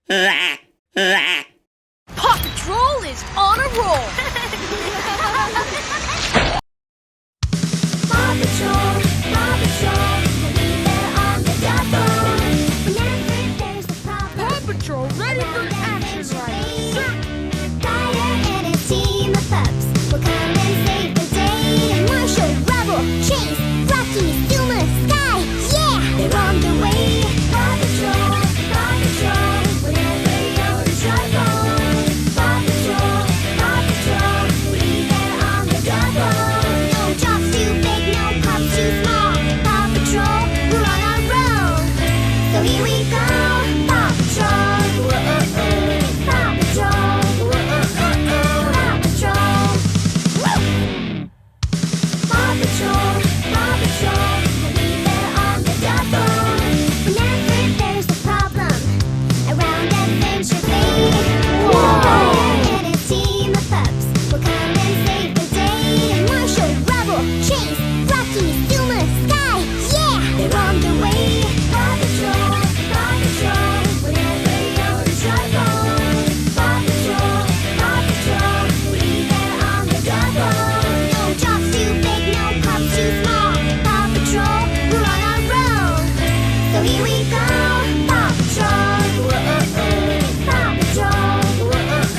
Paw Patrol is on a roll! Paw Patrol, we'll be there on the double. Whenever there's a problem, Paw Patrol ready for action, Ryder! Ryder and a team of pups will come and save the day. Marshall, Rubble, Chase, Rocky, Zuma, Sky, yeah, they're on their way. Paw Patrol, whenever you're in trouble. Paw Patrol, we'll be there on the double. No jobs too big, no pups too small. Paw Patrol, we're on our roll. So here we go, Paw Patrol. Whoa-oh-oh. Paw Patrol. Whoa-oh-oh. Paw Patrol. Woo! Paw Patrol, we'll be there on the double. Whenever there's a problem around Adventure Bay, Ryder and a team of pups will come and save the day. Marshall, Rubble, Chase, Rocky, Zuma, Sky, yeah, they're on their way. Paw Patrol, whenever you're in trouble. Paw Patrol, we'll be there on the double. No jobs too big, no pups too small. Paw Patrol, we're on our roll. So here we go, Paw Patrol. Whoa-oh-oh. Paw Patrol. Whoa-oh-oh.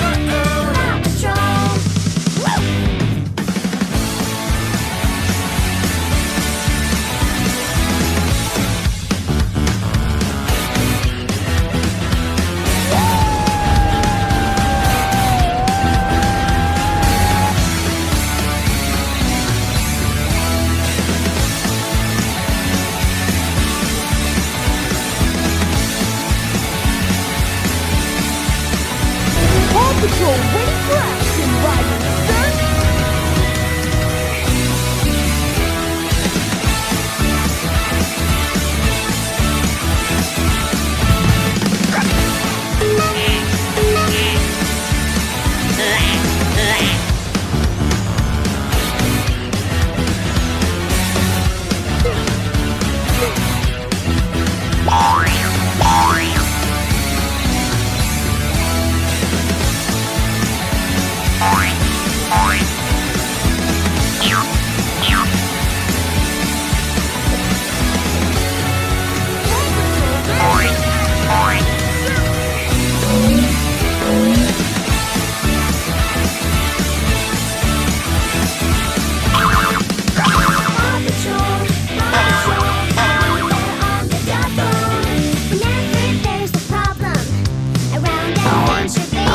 Paw Patrol. Woo! Paw Patrol ready for action, Ryder, sir! Paw Patrol, on the double. Whenever there's a problem around Adventure Bay,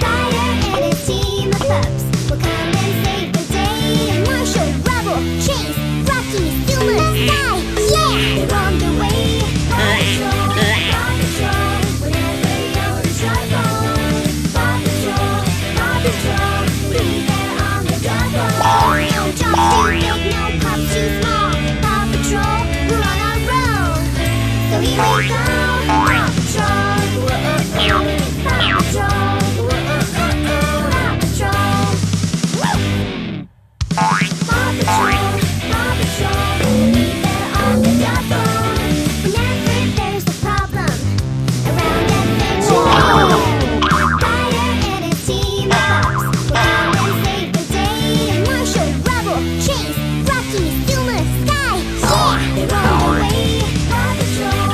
Ryder and a team of pups will come and save the day. Marshall, Rubble, Chase, Rocky, Zuma, Sky, yeah, they're on their way. Paw Patrol, whenever you're in trouble. Paw Patrol, we'll be there on the double. No jobs too big, no pups too small. Paw Patrol, we're on our roll. So here we go, Paw Patrol. Whoa-oh-oh. Paw Patrol. Whoa-oh-oh. Paw Patrol. Woo! Paw Patrol, we'll be there on the double. Whenever there's a problem around Adventure Bay, Ryder and a team of pups will come and save the day. Marshall, Rubble, Chase, Rocky, Zuma, Sky, yeah, they're on their way. Paw Patrol,